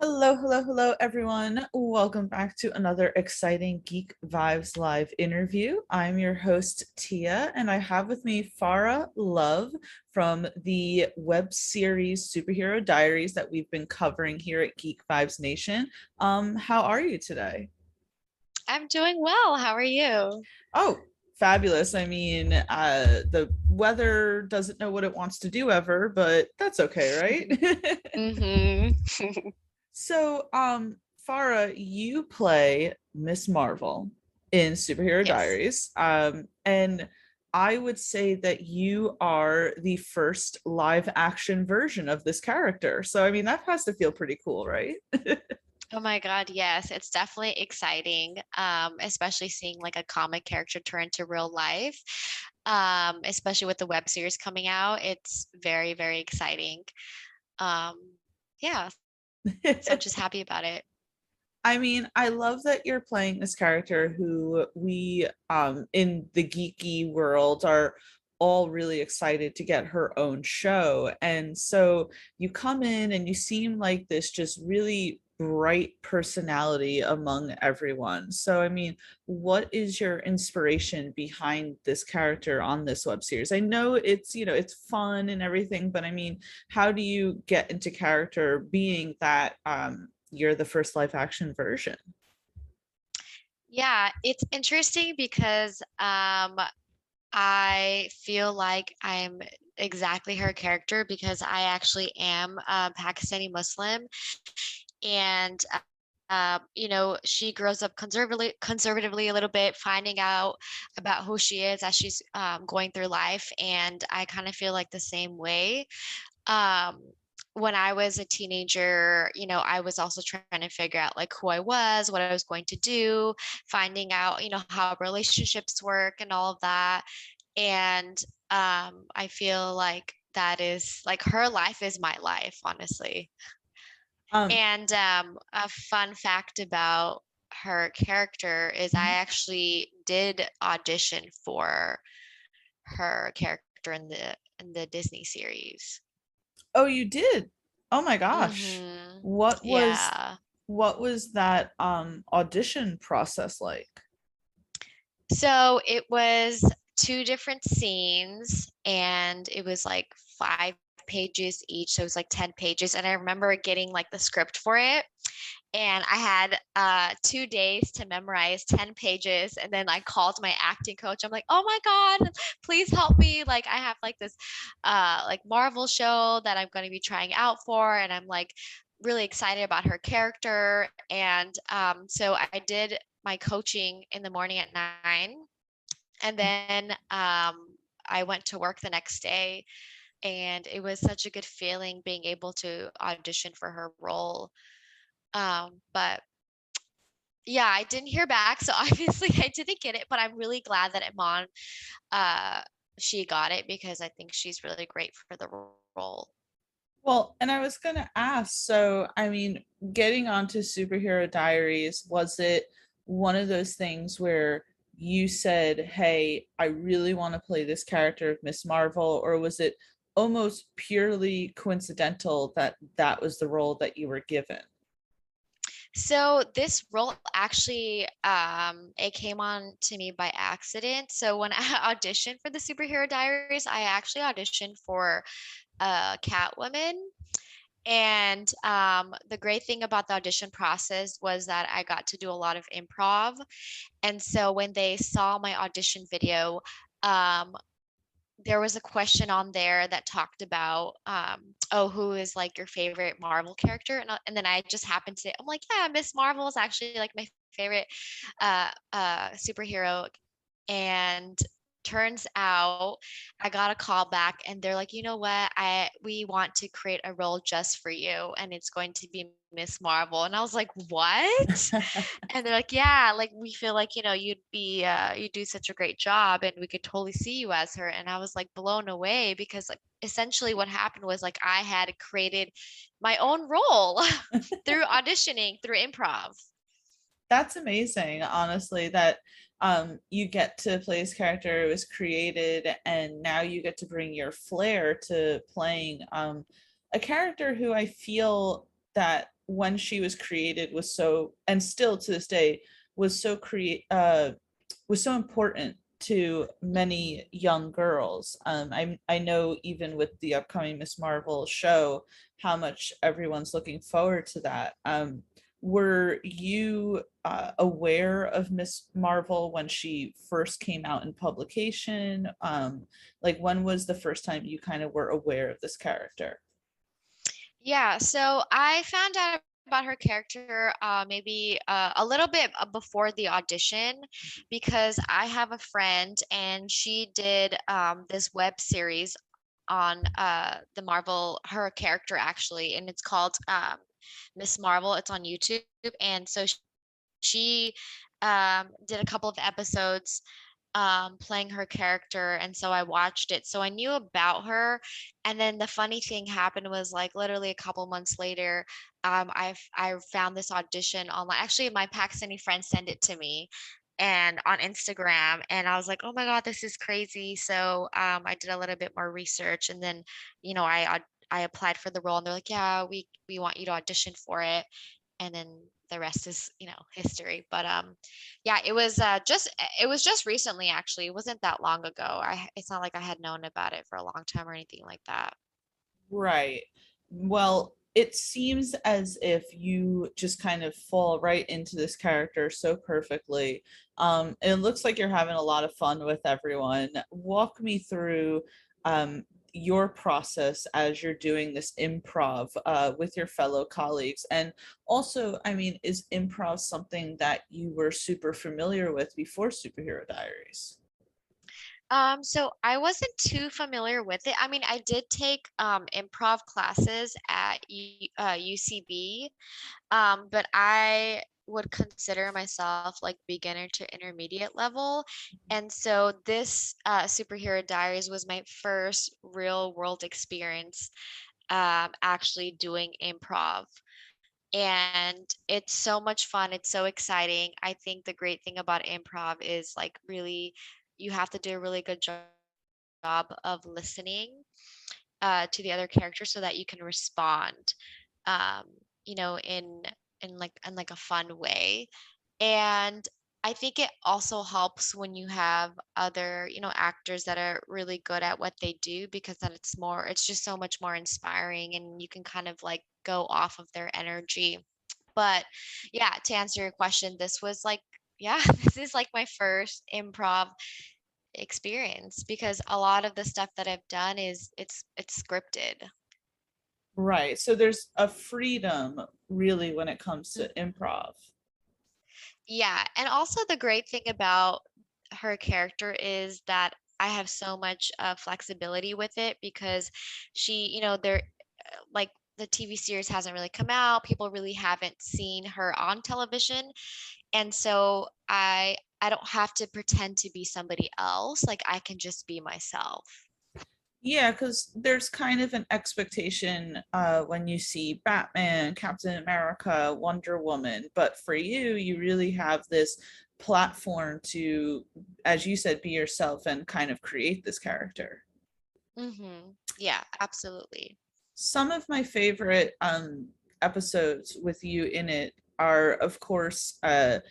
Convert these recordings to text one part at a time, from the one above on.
Hello, hello, hello, everyone. Welcome back to another exciting Geek Vibes Live interview. I'm your host, Tia, and I have with me Farah Love from the web series Superhero Diaries that we've been covering here at Geek Vibes Nation. How are you today? I'm doing well. How are you? Oh, fabulous. I mean, the weather doesn't know what it wants to do ever, but that's okay, right? hmm So, Farah, you play Miss Marvel in Superhero Yes. Diaries. And I would say that you are the first live action version of this character. So, I mean, that has to feel pretty cool, right? Oh my God, yes. It's definitely exciting, especially seeing like a comic character turn into real life, especially with the web series coming out. It's very, very exciting. Um, yeah, so I'm just happy about it. I mean, I love that you're playing this character who we in the geeky world are all really excited to get her own show. And so you come in and you seem like this just really bright personality among everyone. So I mean, what is your inspiration behind this character on this web series? I know it's fun and everything, but I mean, how do you get into character being that you're the first live action version? Yeah, it's interesting because I feel like I'm exactly her character because I actually am Pakistani Muslim. And she grows up conservatively a little bit, finding out about who she is as she's going through life. And I kind of feel like the same way. Um, when I was a teenager, I was also trying to figure out like who I was, what I was going to do, finding out, how relationships work and all of that. And I feel like that is like her life is my life, honestly. um And a fun fact about her character is I actually did audition for her character in the Disney series. oh, you did? Oh my gosh. hmm what was Yeah. what was that audition process like? So it was two different scenes and it was like 5 pages each. So it was like 10 pages. And I remember getting like the script for it. And I had 2 days to memorize 10 pages. And then I called my acting coach. I'm like, oh my God, please help me. Like I have like this like Marvel show that I'm going to be trying out for. And I'm like really excited about her character. And so I did my coaching in the morning at 9. And then I went to work the next day. And it was such a good feeling being able to audition for her role. But yeah, I didn't hear back, so obviously I didn't get it, but I'm really glad that Iman uh she got it because I think she's really great for the role. Well, and I was gonna ask, so I mean, getting onto Superhero Diaries, was it one of those things where you said, hey, I really want to play this character of Miss Marvel, or was it almost purely coincidental that that was the role that you were given? So this role actually it came on to me by accident. So when I auditioned for the Superhero Diaries, I actually auditioned for Catwoman. And the great thing about the audition process was that I got to do a lot of improv. And so when they saw my audition video, um, there was a question on there that talked about, oh, who is like your favorite Marvel character? And then I just happened to say, I'm like, yeah, Miss Marvel is actually like my favorite superhero. And turns out I got a call back and they're like, you know what? We want to create a role just for you and it's going to be Miss Marvel. And I was like, what? And they're like, yeah, like we feel like, you do such a great job and we could totally see you as her. And I was like blown away because like essentially what happened was like I had created my own role through auditioning, through improv. That's amazing, honestly, that you get to play this character. It was created, and now you get to bring your flair to playing a character who I feel that when she was created was so, and still to this day was so was so important to many Mhm. young girls. I know even with the upcoming Miss Marvel show, how much everyone's looking forward to that. Were you aware of Miss Marvel when she first came out in publication? Like, when was the first time you kind of were aware of this character? Yeah, so I found out about her character maybe a little bit before the audition because I have a friend and she did this web series on the Marvel, her character actually, and it's called Miss Marvel. It's on YouTube. And so she did a couple of episodes playing her character, and so I watched it, so I knew about her. And then the funny thing happened was like literally a couple months later, I found this audition online. Actually, my Pakistani friend sent it to me and on Instagram, and I was like, oh my god, this is crazy. So I did a little bit more research, and then I applied for the role, and they're like, yeah, we want you to audition for it. And then the rest is history. But yeah, it was just recently. Actually, it wasn't that long ago. It's not like I had known about it for a long time or anything like that. Right. Well, it seems as if you just kind of fall right into this character so perfectly. It looks like you're having a lot of fun with everyone. Walk me through your process as you're doing this improv with your fellow colleagues. And also, I mean, is improv something that you were super familiar with before Superhero Diaries? So I wasn't too familiar with it. I mean, I did take improv classes at UCB, but I would consider myself like beginner to intermediate level. And so this Superhero Diaries was my first real world experience actually doing improv. And it's so much fun. It's so exciting. I think the great thing about improv is like really you have to do a really good job of listening to the other character so that you can respond um, in in like a fun way. And I think it also helps when you have other, actors that are really good at what they do, because then it's just so much more inspiring and you can kind of like go off of their energy. But yeah, to answer your question, this was like, yeah, this is like my first improv experience because a lot of the stuff that I've done is it's scripted. Right. So there's a freedom really when it comes to Mhm. improv. Yeah, and also the great thing about her character is that I have so much flexibility with it because she, there like the TV series hasn't really come out. People really haven't seen her on television. And so I don't have to pretend to be somebody else. Like I can just be myself. Yeah, because there's kind of an expectation when you see Batman, Captain America, Wonder Woman, but for you, you really have this platform to, as you said, be yourself and kind of create this character. Yeah, absolutely. Some of my favorite episodes with you in it are, of course, the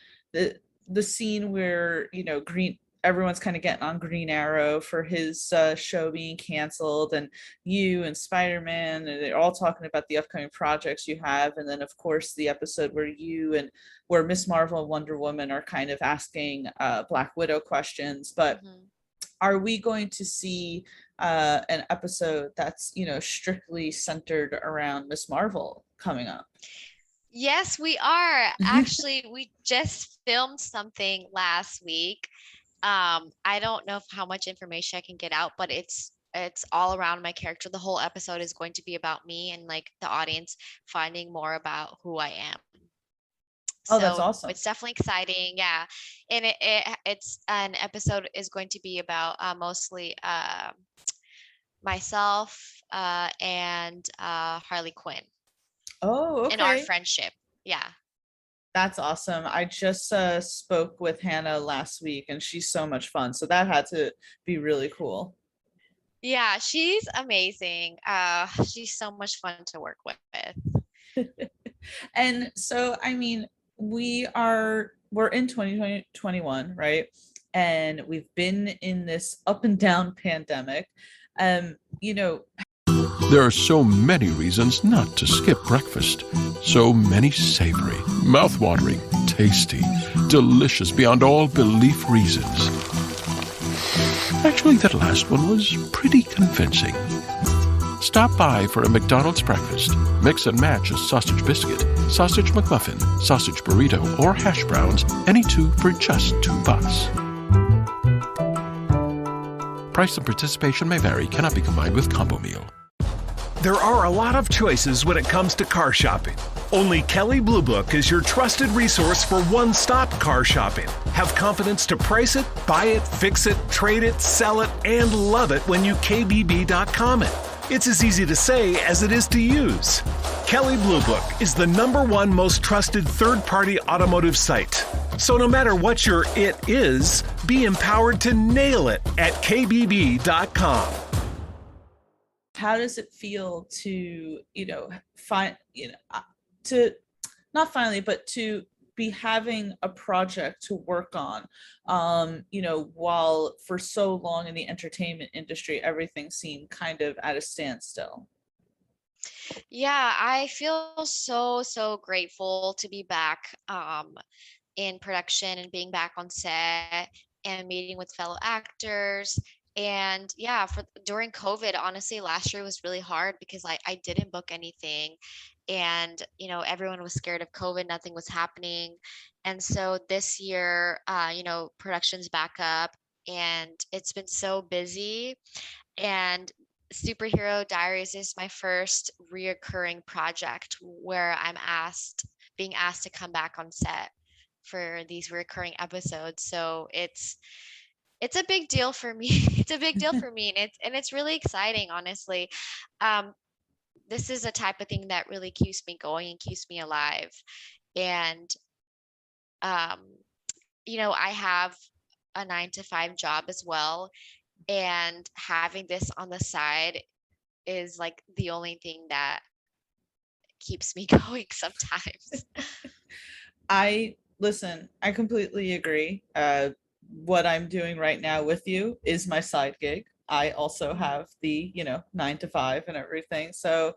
the scene where Green everyone's kind of getting on Green Arrow for his show being canceled, and you and Spider-Man, and they're all talking about the upcoming projects you have, and then of course the episode where Miss Marvel and Wonder Woman are kind of asking Black Widow questions. But hmm are we going to see an episode that's strictly centered around Miss Marvel coming up? Yes, we are. Actually, we just filmed something last week. I don't know how much information I can get out, but it's all around my character. The whole episode is going to be about me and like the audience finding more about who I am. Oh, that's So awesome. it's definitely exciting. Yeah. And it's an episode is going to be about mostly myself and Harley Quinn Oh, and our okay. friendship. Yeah. That's awesome. I just spoke with Hannah last week, and she's so much fun. So that had to be really cool. Yeah, she's amazing. She's so much fun to work with. And so, I mean, we're in 2021, right? And we've been in this up and down pandemic. You know, There are so many reasons not to skip breakfast. So many savory, mouth-watering, tasty, delicious beyond all belief reasons. Actually, that last one was pretty convincing. Stop by for a McDonald's breakfast. Mix and match a sausage biscuit, sausage McMuffin, sausage burrito, or hash browns, any two for just $2. Price and participation may vary, cannot be combined with combo meal. There are a lot of choices when it comes to car shopping. Only Kelley Blue Book is your trusted resource for one-stop car shopping. Have confidence to price it, buy it, fix it, trade it, sell it, and love it when you KBB.com it. It's as easy to say as it is to use. Kelley Blue Book is the #1 most trusted third-party automotive site. So no matter what your it is, be empowered to nail it at KBB.com. how does it feel to, find, to not finally, but to be having a project to work on, while for so long in the entertainment industry, everything seemed kind of at a standstill. Yeah, I feel so grateful to be back in production and being back on set and meeting with fellow actors. And yeah, for during COVID, honestly, last year was really hard because I didn't book anything, and everyone was scared of COVID, nothing was happening. And so this year, production's back up and it's been so busy. And Superhero Diaries is my first reoccurring project where being asked to come back on set for these recurring episodes. So it's a big deal for me. It's a big deal for me, and it's really exciting, honestly. Um, this is a type of thing that really keeps me going and keeps me alive. And um, I have a 9 to 5 job as well, and having this on the side is like the only thing that keeps me going sometimes. I listen, I completely agree. What I'm doing right now with you is my side gig. I also have the, 9 to 5 and everything. So,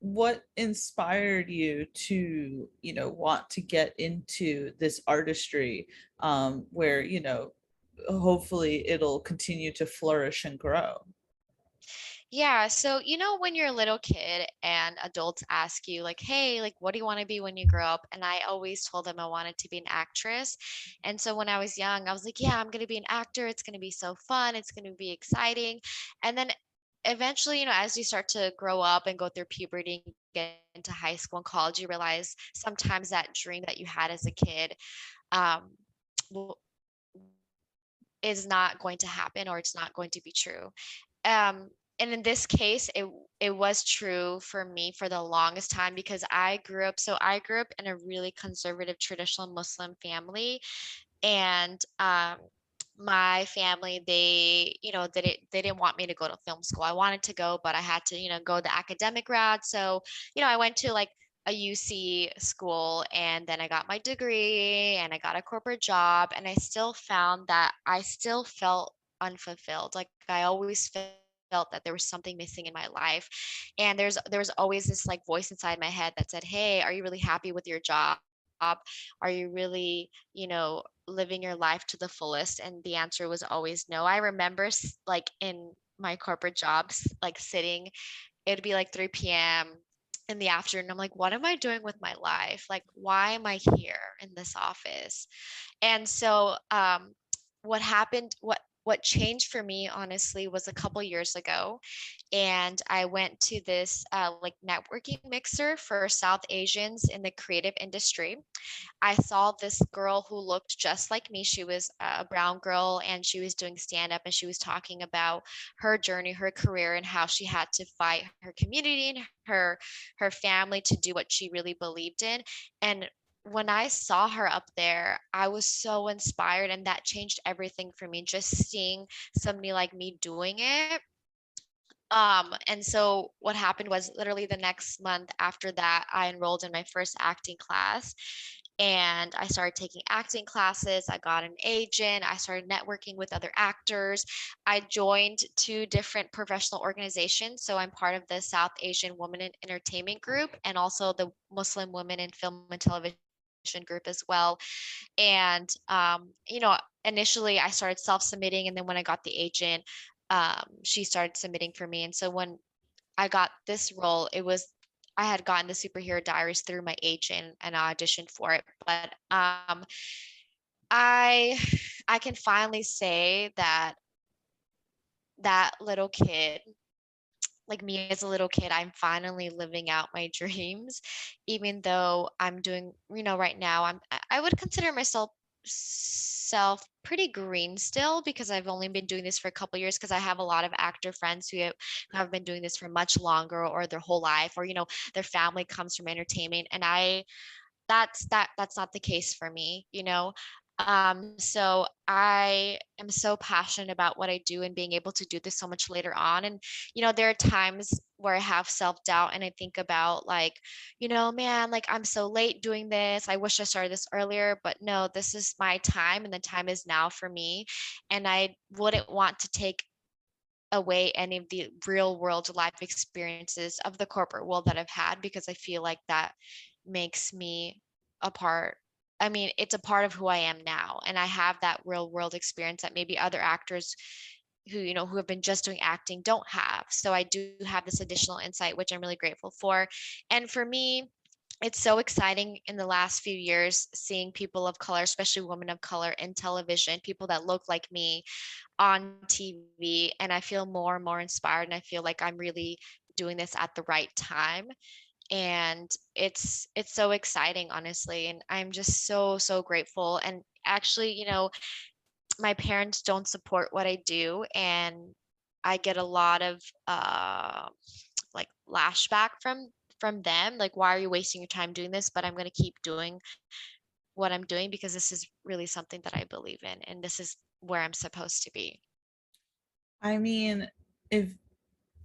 what inspired you to, want to get into this artistry, where, hopefully it'll continue to flourish and grow? Yeah, so when you're a little kid and adults ask you like, "Hey, like what do you want to be when you grow up?" And I always told them I wanted to be an actress. And so when I was young, I was like, "Yeah, I'm going to be an actor. It's going to be so fun. It's going to be exciting." And then eventually, as you start to grow up and go through puberty and get into high school and college, you realize sometimes that dream that you had as a kid um w- is not going to happen, or it's not going to be true. um and in this case, it was true for me for the longest time because I grew up in a really conservative traditional Muslim family. And my family, they didn't want me to go to film school. I wanted to go, but I had to go the academic route. So I went to like a UC school, and then I got my degree and I got a corporate job, and I still found that I still felt unfulfilled. Like I always felt that there was something missing in my life. And there was always this like voice inside my head that said, "Hey, are you really happy with your job? Are you really, living your life to the fullest?" And the answer was always no. I remember like in my corporate jobs, like sitting, it'd be like 3 p.m. in the afternoon. I'm like, what am I doing with my life? Like, why am I here in this office? And so what changed for me honestly was a couple years ago, and I went to this like networking mixer for South Asians in the creative industry. I saw this girl who looked just like me. She was a brown girl, and she was doing stand up, and she was talking about her journey, her career, and how she had to fight her community and her family to do what she really believed in. And when I saw her up there, I was so inspired, and that changed everything for me. Just seeing somebody like me doing it, And so what happened was literally the next month after that, I enrolled in my first acting class and I started taking acting classes. I got an agent. I started networking with other actors. I joined two different professional organizations. So I'm part of the South Asian Women in Entertainment group and also the Muslim Women in Film and Television group as well. And, initially I started self-submitting. And then when I got the agent, she started submitting for me. And so when I got this role, I had gotten the Superhero Diaries through my agent and I auditioned for it. But I I can finally say that that little kid, like me as a little kid, I'm finally living out my dreams, even though I'm doing, right now I would consider myself pretty green still because I've only been doing this for a couple years because I have a lot of actor friends who have been doing this for much longer or their whole life or their family comes from entertainment and that's not the case for me, so I am so passionate about what I do and being able to do this so much later on. And there are times where I have self-doubt and I think about like, man, like I'm so late doing this. I wish I started this earlier, but no, this is my time and the time is now for me. And I wouldn't want to take away any of the real world life experiences of the corporate world that I've had because I feel like that makes me a part. I mean, it's a part of who I am now. And I have that real world experience that maybe other actors who have been just doing acting don't have. So I do have this additional insight, which I'm really grateful for. And for me, it's so exciting in the last few years seeing people of color, especially women of color in television, people that look like me on TV. And I feel more and more inspired. And I feel like I'm really doing this at the right time. And it's so exciting, honestly. And I'm just so grateful. And actually, my parents don't support what I do. And I get a lot of like lashback from them. Like, why are you wasting your time doing this? But I'm gonna keep doing what I'm doing because this is really something that I believe in. And this is where I'm supposed to be. I mean, if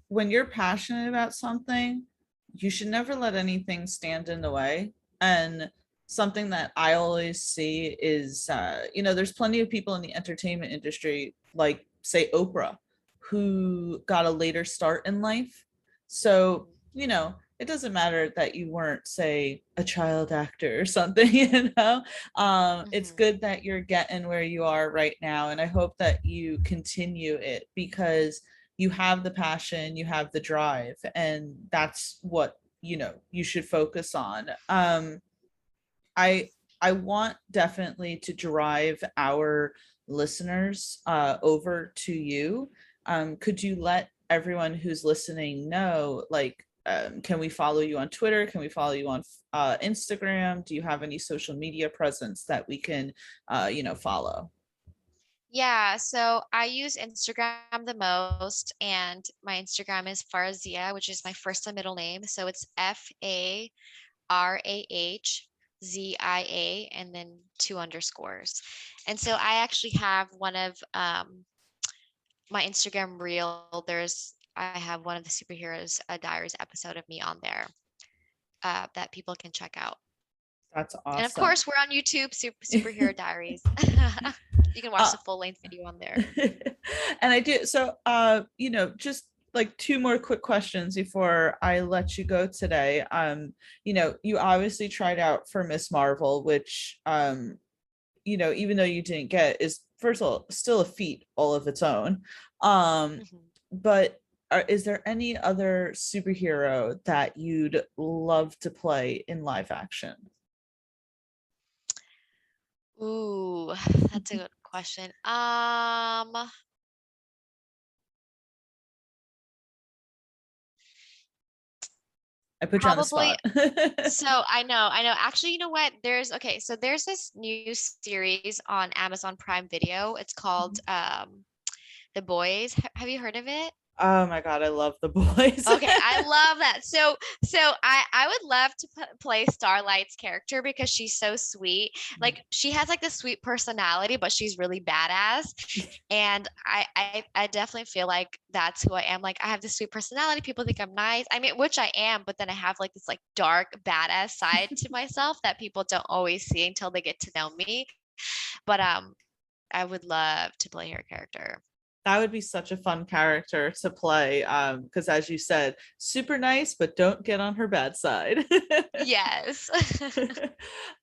when you're passionate about something, you should never let anything stand in the way. And something that I always see is, there's plenty of people in the entertainment industry, like, say, Oprah, who got a later start in life. So, it doesn't matter that you weren't, say, a child actor or something, it's Mhm. good that you're getting where you are right now. And I hope that you continue it because you have the passion, you have the drive, and that's what you should focus on. I want definitely to drive our listeners over to you. Could you let everyone who's listening know, like, can we follow you on Twitter? Can we follow you on Instagram? Do you have any social media presence that we can follow? Yeah, so I use Instagram the most, and my Instagram is Farazia, which is my first and middle name. So it's FARAHZIA and then two underscores. And so I actually have one of my Instagram reel. I have one of the Superheroes Diaries episode of me on there that people can check out. That's And of awesome. course, we're on YouTube, Superhero Diaries. You can watch uh, the full length video on there. and I do. So, just like two more quick questions before I let you go today. You obviously tried out for Miss Marvel, which, even though you didn't get, is first of all still a feat all of its own. Mhm. But is there any other superhero that you'd love to play in live action? Ooh, that's a good question. I put you on the Probably. spot. So I know. Actually, you know what? There's this new series on Amazon Prime Video. It's called The Boys. Have you heard of it? Oh my God, I love the boys. Okay, I love that. So I would love to play Starlight's character because she's so sweet. Like she has like this sweet personality, but she's really badass. And I definitely feel like that's who I am. Like I have this sweet personality. People think I'm nice. I mean, which I am, but then I have like this like dark, badass side to myself that people don't always see until they get to know me. But I would love to play her character. That would be such a fun character to play. Because as you said, super nice, but don't get on her bad side. Yes.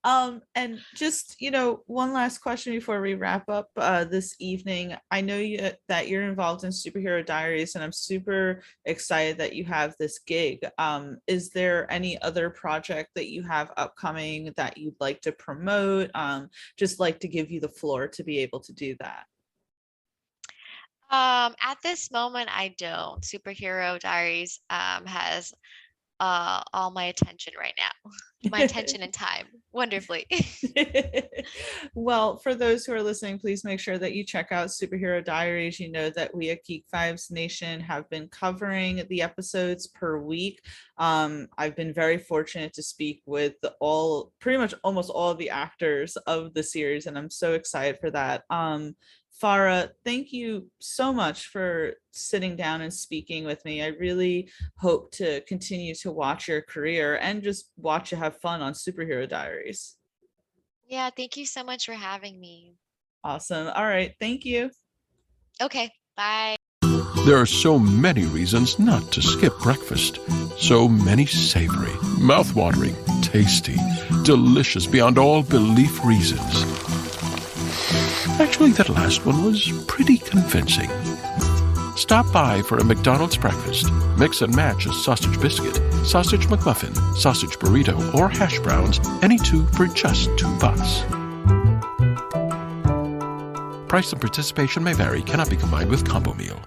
And just, one last question before we wrap up this evening. I know that you're involved in Superhero Diaries, and I'm super excited that you have this gig. Is there any other project that you have upcoming that you'd like to promote? Just like to give you the floor to be able to do that. At this moment, I don't. Superhero Diaries has all my attention right now. My attention and time. Wonderfully. Well, for those who are listening, please make sure that you check out Superhero Diaries. You know that we at Geek Vibes Nation have been covering the episodes per week. I've been very fortunate to speak with pretty much almost all of the actors of the series, and I'm so excited for that. Farah, thank you so much for sitting down and speaking with me. I really hope to continue to watch your career and just watch you have fun on Superhero Diaries. Yeah, thank you so much for having me. Awesome. All right. Thank you. Okay, bye. There are so many reasons not to skip breakfast. So many savory, mouth-watering, tasty, delicious beyond all belief reasons. Actually, that last one was pretty convincing. Stop by for a McDonald's breakfast. Mix and match a sausage biscuit, sausage McMuffin, sausage burrito, or hash browns, any two for just $2. Price and participation may vary, cannot be combined with combo meal.